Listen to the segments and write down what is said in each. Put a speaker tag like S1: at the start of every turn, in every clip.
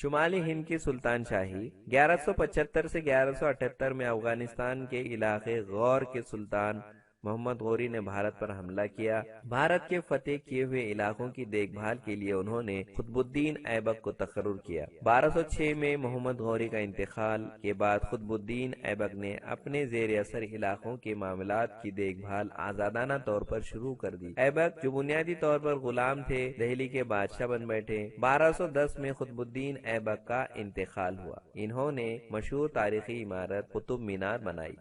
S1: شمالی ہند کی سلطان شاہی 1175 سے 1178 میں افغانستان کے علاقے غور کے سلطان محمد غوری نے بھارت پر حملہ کیا۔ بھارت کے فتح کیے ہوئے علاقوں کی دیکھ بھال کے لیے انہوں نے قطب الدین ایبک کو تقرر کیا۔ 1206 میں محمد غوری کا انتقال کے بعد قطب الدین ایبک نے اپنے زیر اثر علاقوں کے معاملات کی دیکھ بھال آزادانہ طور پر شروع کر دی۔ ایبک جو بنیادی طور پر غلام تھے دہلی کے بادشاہ بن بیٹھے۔ 1210 میں قطب الدین ایبک کا انتقال ہوا۔ انہوں نے مشہور تاریخی عمارت قطب مینار بنائی۔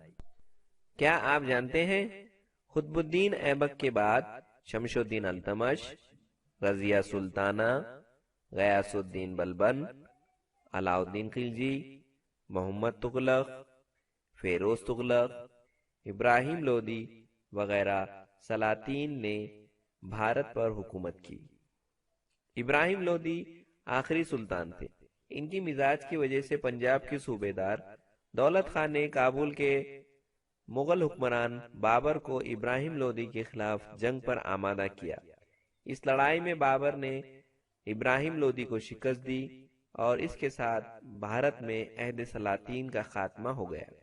S1: کیا آپ جانتے ہیں قطب الدین ایبک کے بعد شمس الدین التمش، رضیہ سلطانہ، غیاث الدین بلبن، علاء الدین خلجی، محمد تغلق، فیروز تغلق، ابراہیم لودھی وغیرہ سلاطین نے بھارت پر حکومت کی۔ ابراہیم لودھی آخری سلطان تھے۔ ان کی مزاج کی وجہ سے پنجاب کے صوبے دار دولت خان نے کابل کے مغل حکمران بابر کو ابراہیم لودھی کے خلاف جنگ پر آمادہ کیا۔ اس لڑائی میں بابر نے ابراہیم لودھی کو شکست دی اور اس کے ساتھ بھارت میں عہد سلاطین کا خاتمہ ہو گیا۔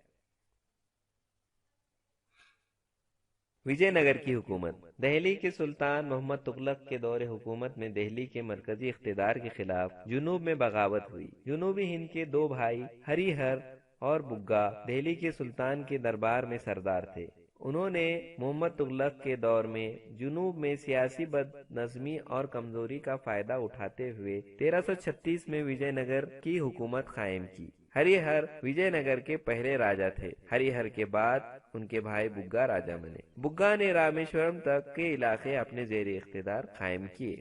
S1: وجے نگر کی حکومت۔ دہلی کے سلطان محمد تغلق کے دور حکومت میں دہلی کے مرکزی اقتدار کے خلاف جنوب میں بغاوت ہوئی۔ جنوبی ہند کے دو بھائی ہری ہر اور بگا دہلی کے سلطان کے دربار میں سردار تھے۔ انہوں نے محمد تغلق کے دور میں جنوب میں سیاسی بد نظمی اور کمزوری کا فائدہ اٹھاتے ہوئے 1336 میں وجے نگر کی حکومت قائم کی۔ ہری ہر وجے نگر کے پہلے راجا تھے۔ ہری ہر کے بعد ان کے بھائی بگا راجا بنے۔ بگا نے رامیشورم تک کے علاقے اپنے زیر اقتدار قائم کیے۔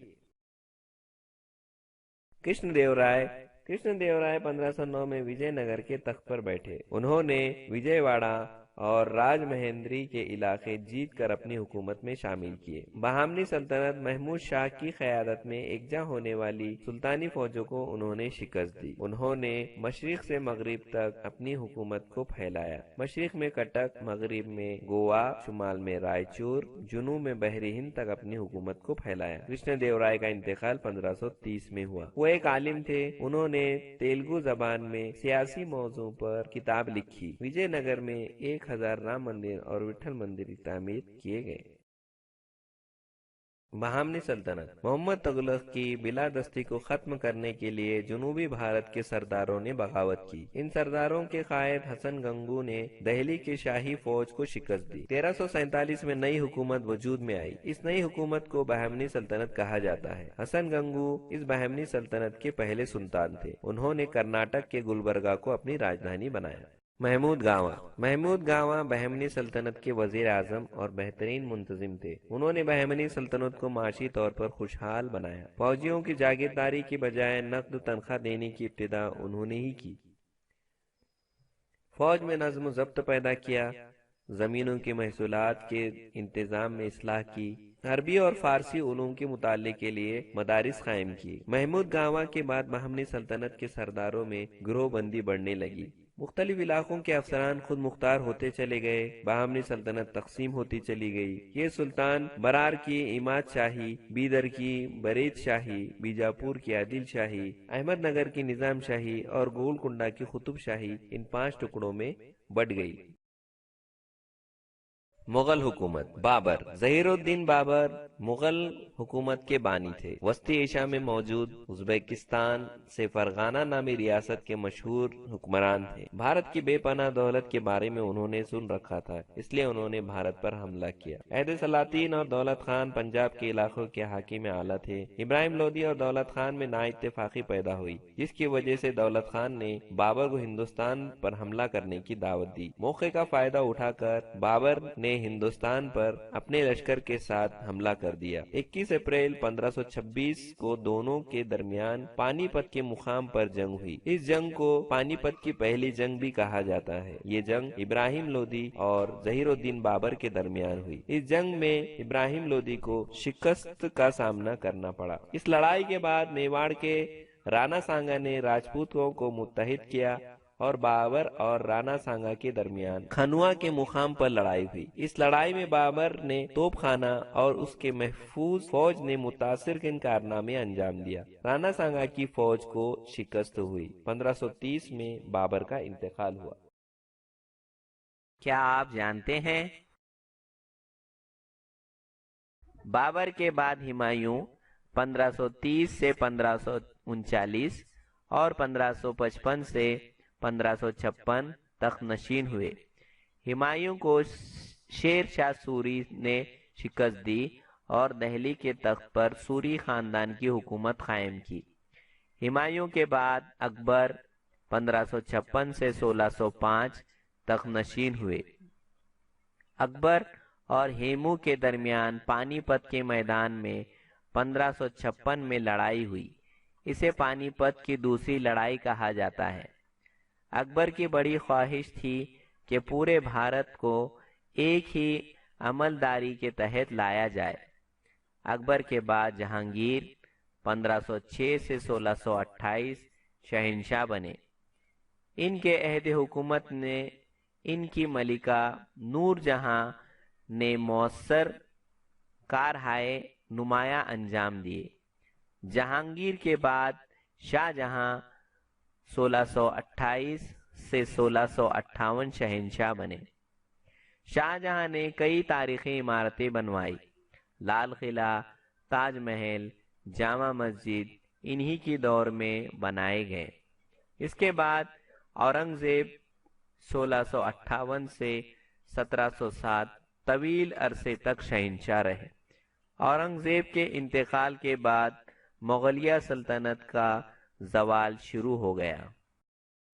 S1: کرشن دیو رائے 1509 میں وجے نگر کے تخت پر بیٹھے۔ انہوں نے وجے واڑہ اور راج مہندری کے علاقے جیت کر اپنی حکومت میں شامل کیے۔ بہامنی سلطنت محمود شاہ کی قیادت میں یکجا ہونے والی سلطانی فوجوں کو انہوں نے شکست دی۔ انہوں نے مشرق سے مغرب تک اپنی حکومت کو پھیلایا۔ مشرق میں کٹک، مغرب میں گوا، شمال میں رائے چور، جنوب میں بحری ہند تک اپنی حکومت کو پھیلایا۔ کرشن دیو رائے کا انتقال 1530 میں ہوا۔ وہ ایک عالم تھے۔ انہوں نے تیلگو زبان میں سیاسی موضوع پر کتاب لکھی۔ وجے نگر میں 1000 رام مندر اور وٹھل مندر کی تعمیر کیے گئے۔ بہامنی سلطنت۔ محمد تغلق کی بالادستی کو ختم کرنے کے لیے جنوبی بھارت کے سرداروں نے بغاوت کی۔ ان سرداروں کے قائد حسن گنگو نے دہلی کی شاہی فوج کو شکست دی۔ 1347 میں نئی حکومت وجود میں آئی۔ اس نئی حکومت کو بہامنی سلطنت کہا جاتا ہے۔ حسن گنگو اس بہامنی سلطنت کے پہلے سلطان تھے۔ انہوں نے کرناٹک کے گلبرگہ کو اپنی راجدھانی بنایا۔ محمود گاواں بہمنی سلطنت کے وزیر اعظم اور بہترین منتظم تھے۔ انہوں نے بہمنی سلطنت کو معاشی طور پر خوشحال بنایا۔ فوجیوں کی جاگیرداری کی بجائے نقد تنخواہ دینے کی ابتدا انہوں نے ہی کی۔ فوج میں نظم و ضبط پیدا کیا۔ زمینوں کے محصولات کے انتظام میں اصلاح کی۔ عربی اور فارسی علوم کے مطالعے کے لیے مدارس قائم کی۔ محمود گاواں کے بعد بہمنی سلطنت کے سرداروں میں گروہ بندی بڑھنے لگی۔ مختلف علاقوں کے افسران خود مختار ہوتے چلے گئے۔ بہمنی سلطنت تقسیم ہوتی چلی گئی۔ یہ سلطان برار کی عماد شاہی، بیدر کی برید شاہی، بیجاپور کی عادل شاہی، احمد نگر کی نظام شاہی اور گولکنڈہ کی قطب شاہی ان 5 ٹکڑوں میں بٹ گئی۔ مغل حکومت۔ بابر ظہیر الدین بابر مغل حکومت کے بانی تھے۔ وسطی ایشیا میں موجود ازبکستان سے فرغانہ نامی ریاست کے مشہور حکمران تھے۔ بھارت کی بے پناہ دولت کے بارے میں انہوں نے سن رکھا تھا، اس لیے انہوں نے بھارت پر حملہ کیا۔ عہد سلاطین اور دولت خان پنجاب کے علاقوں کے حاکم اعلیٰ تھے۔ ابراہیم لودھی اور دولت خان میں نا اتفاقی پیدا ہوئی، جس کی وجہ سے دولت خان نے بابر کو ہندوستان پر حملہ کرنے کی دعوت دی۔ موقع کا فائدہ اٹھا کر بابر نے ہندوستان پر اپنے لشکر کے ساتھ حملہ کر دیا۔ 21 اپریل 1526 کو دونوں کے درمیان پانی پت کے مقام پر جنگ ہوئی۔ اس جنگ کو پانی پت کی پہلی جنگ بھی کہا جاتا ہے۔ یہ جنگ ابراہیم لودھی اور ظہیر الدین بابر کے درمیان ہوئی۔ اس جنگ میں ابراہیم لودھی کو شکست کا سامنا کرنا پڑا۔ اس لڑائی کے بعد میواڑ کے رانا سانگا نے راجپوتوں کو متحد کیا اور بابر اور رانا سانگا کے درمیان کھنوا کے مقام پر لڑائی ہوئی۔ اس لڑائی میں بابر نے توپ خانہ اور اس کے محفوظ فوج نے متاثر کن کارنامے انجام دیا۔ رانا سانگا کی فوج کو شکست ہوئی۔ 1530 میں بابر کا انتقال ہوا۔ کیا آپ جانتے ہیں بابر کے بعد ہمایوں 1530 سے 1539 اور 1555 سے 1556 تخت نشین ہوئے۔ ہمایوں کو شیر شاہ سوری نے شکست دی اور دہلی کے تخت پر سوری خاندان کی حکومت قائم کی۔ ہمایوں کے بعد اکبر 1556 سے 1605 تخت نشین ہوئے۔ اکبر اور ہیمو کے درمیان پانی پت کے میدان میں 1556 میں لڑائی ہوئی۔ اسے پانی پت کی دوسری لڑائی کہا جاتا ہے۔ اکبر کی بڑی خواہش تھی کہ پورے بھارت کو ایک ہی عملداری کے تحت لایا جائے۔ اکبر کے بعد جہانگیر 1506 سے 1628 شہنشاہ بنے۔ ان کے عہد حکومت نے ان کی ملکہ نور جہاں نے مؤثر کارہائے نمایاں انجام دیے۔ جہانگیر کے بعد شاہ جہاں 1628 سے 1658 شہنشاہ بنے۔ شاہ جہاں نے کئی تاریخی عمارتیں بنوائی۔ لال قلعہ، تاج محل، جامع مسجد انہی کی دور میں بنائے گئے۔ اس کے بعد اورنگزیب 1658 سے 1707 طویل عرصے تک شہنشاہ رہے۔ اورنگزیب کے انتقال کے بعد مغلیہ سلطنت کا زوال شروع ہو گیا۔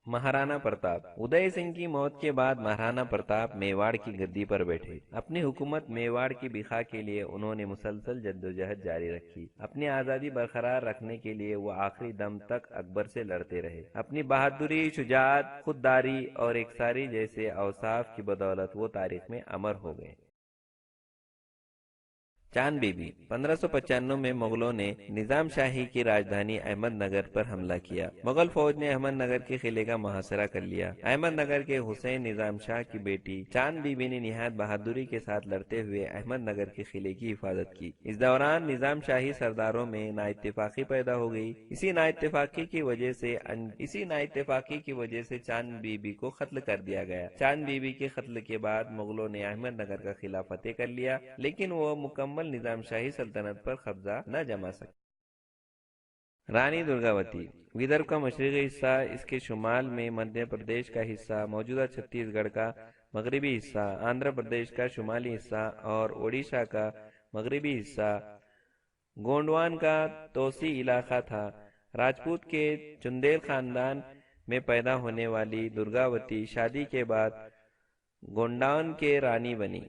S1: مہارانا پرتاپ۔ ادے سنگھ کی موت کے بعد مہارانا پرتاپ میواڑ کی گدی پر بیٹھے۔ اپنی حکومت میواڑ کی بقا کے لیے انہوں نے مسلسل جدوجہد جاری رکھی۔ اپنی آزادی برقرار رکھنے کے لیے وہ آخری دم تک اکبر سے لڑتے رہے۔ اپنی بہادری، شجاعت، خودداری اور ایکساری جیسے اوصاف کی بدولت وہ تاریخ میں امر ہو گئے۔ چاند بی بی۔ 1595 میں مغلوں نے نظام شاہی کی راجدھانی احمد نگر پر حملہ کیا۔ مغل فوج نے احمد نگر کے قلعے کا محاصرہ کر لیا۔ احمد نگر کے حسین نظام شاہ کی بیٹی چاند بی بی نے نہایت بہادری کے ساتھ لڑتے ہوئے احمد نگر کے قلعے کی حفاظت کی۔ اس دوران نظام شاہی سرداروں میں نااتفاقی پیدا ہو گئی۔ اسی نااتفاقی کی وجہ سے چاند بی بی کو قتل کر دیا گیا۔ چاند بی بی کے قتل کے بعد مغلوں نے احمد نگر کا قلعہ فتح کر لیا، لیکن وہ مکمل نظام شاہی سلطنت پر قبضہ نہ جما سکے۔ رانی درگاوتی۔ ودربھ کا مشرقی حصہ، اس کے شمال میں مدھیہ پردیش کا حصہ، موجودہ چھتیس گڑھ کا مغربی حصہ، آندھرا پردیش کا شمالی حصہ اور اڑیسہ کا مغربی حصہ گونڈوان کا توسیع علاقہ تھا۔ راجپوت کے چندیل خاندان میں پیدا ہونے والی درگاوتی شادی کے بعد گونڈوان کے رانی بنی۔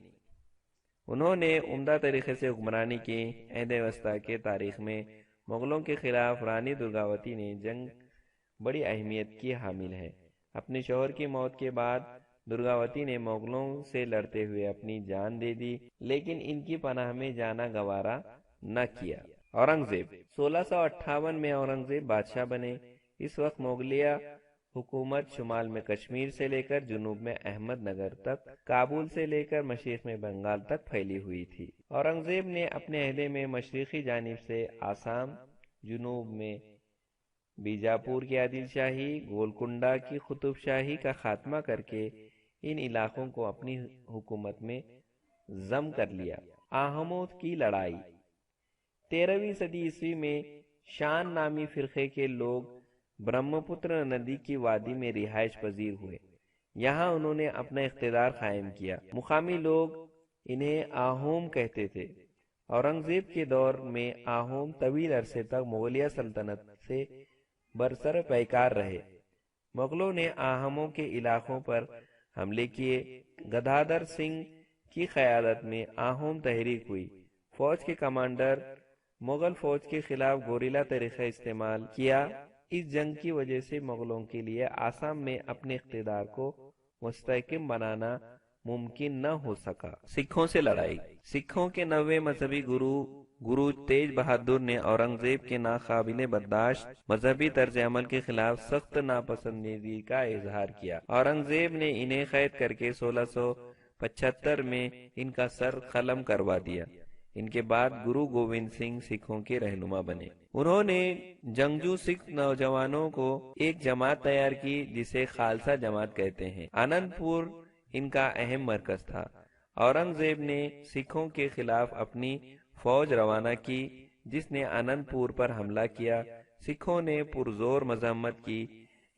S1: انہوں نے عمدہ طریقے سے حکمرانی کی۔ عہد وسطی کے تاریخ میں مغلوں کے خلاف رانی درگاوتی نے جنگ بڑی اہمیت کی حامل ہے۔ اپنے شوہر کی موت کے بعد درگاوتی نے مغلوں سے لڑتے ہوئے اپنی جان دے دی، لیکن ان کی پناہ میں جانا گوارا نہ کیا۔ اورنگزیب۔ 1658 میں اورنگزیب بادشاہ بنے۔ اس وقت مغلیہ حکومت شمال میں کشمیر سے لے کر جنوب میں احمد نگر تک، کابل سے لے کر مشرق میں بنگال تک پھیلی ہوئی تھی۔ اورنگزیب نے اپنے عہدے میں مشرقی جانب سے آسام، جنوب میں بیجاپور کی عادل شاہی، گولکنڈہ کی قطب شاہی کا خاتمہ کر کے ان علاقوں کو اپنی حکومت میں ضم کر لیا۔ آہوموں کی لڑائی۔ 13ویں صدی عیسوی میں شان نامی فرقے کے لوگ برہم پتر ندی کی وادی میں رہائش پذیر ہوئے۔ یہاں انہوں نے اپنا اقتدار قائم کیا۔ مقامی لوگ انہیں آہوم کہتے تھے۔ اورنگزیب کے دور میں آہوم طویل عرصے تک مغلیہ سلطنت سے برسر پیکار رہے۔ مغلوں نے آہوموں کے علاقوں پر حملے کیے۔ گدادھر سنگھ کی قیادت میں آہوم تحریک ہوئی۔ فوج کے کمانڈر مغل فوج کے خلاف گوریلا طریقہ استعمال کیا۔ اس جنگ کی وجہ سے مغلوں کے لیے آسام میں اپنے اقتدار کو مستحکم بنانا ممکن نہ ہو سکا۔ سکھوں سے لڑائی۔ سکھوں کے 90 مذہبی گرو گرو تیج بہادر نے اورنگزیب کے ناقابل برداشت مذہبی طرز عمل کے خلاف سخت ناپسندیدگی کا اظہار کیا۔ اورنگزیب نے انہیں قید کر کے 1675 میں ان کا سر قلم کروا دیا۔ ان کے بعد گرو گوبند سنگھ سکھوں کے رہنما بنے۔ انہوں نے جنگجو سکھ نوجوانوں کو ایک جماعت تیار کی جسے خالصہ جماعت کہتے ہیں۔ آنند پور ان کا اہم مرکز تھا۔ اورنگزیب نے سکھوں کے خلاف اپنی فوج روانہ کی جس نے آنند پور پر حملہ کیا۔ سکھوں نے پرزور مذمت کی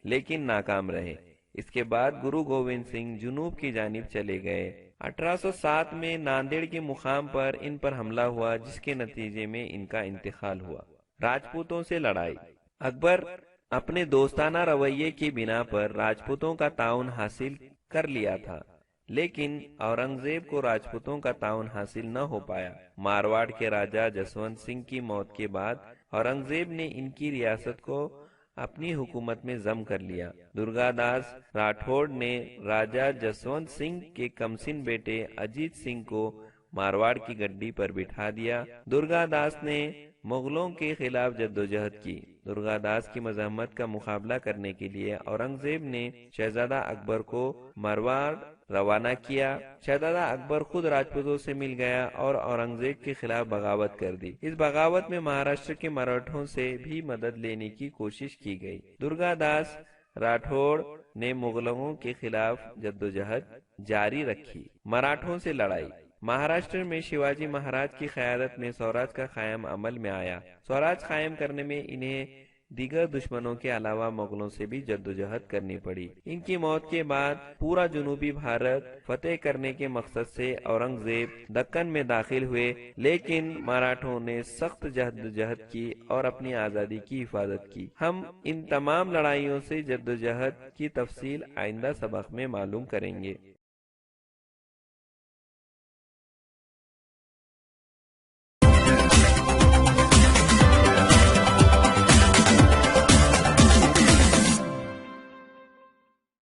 S1: لیکن ناکام رہے۔ اس کے بعد گرو گوبند سنگھ جنوب کی جانب چلے گئے۔ 1807 میں ناندیڑ کے مقام پر ان پر حملہ ہوا جس کے نتیجے میں ان کا انتقال ہوا۔ راجپوتوں سے لڑائی۔ اکبر اپنے دوستانہ رویے کی بنا پر راجپوتوں کا تعاون حاصل کر لیا تھا لیکن اورنگزیب کو راجپوتوں کا تعاون حاصل نہ ہو پایا۔ مارواڑ کے راجہ جسونت سنگھ کی موت کے بعد اورنگزیب نے ان کی ریاست کو اپنی حکومت میں ضم کر لیا۔ درگا داس راٹھوڑ نے راجہ جسونت سنگھ کے کمسن بیٹے اجیت سنگھ کو مارواڑ کی گڈی پر بٹھا دیا۔ درگا داس نے مغلوں کے خلاف جدوجہد کی۔ درگا داس کی مزاحمت کا مقابلہ کرنے کے لیے اورنگزیب نے شہزادہ اکبر کو مارواڑ روانہ کیا۔ شہزادہ اکبر خود راجپوتوں سے مل گیا اور اورنگزیب کے خلاف بغاوت کر دی۔ اس بغاوت میں مہاراشٹر کے مراٹھوں سے بھی مدد لینے کی کوشش کی گئی۔ درگا داس راٹھوڑ نے مغلوں کے خلاف جدوجہد جاری رکھی۔ مراٹھوں سے لڑائی۔ مہاراشٹر میں شیواجی مہاراج کی قیادت میں سوراج کا قیام عمل میں آیا۔ سوراج قائم کرنے میں انہیں دیگر دشمنوں کے علاوہ مغلوں سے بھی جدوجہد کرنی پڑی۔ ان کی موت کے بعد پورا جنوبی بھارت فتح کرنے کے مقصد سے اورنگزیب دکن میں داخل ہوئے لیکن مراٹھوں نے سخت جدوجہد کی اور اپنی آزادی کی حفاظت کی۔ ہم ان تمام لڑائیوں سے جدوجہد کی تفصیل آئندہ سبق میں معلوم کریں گے۔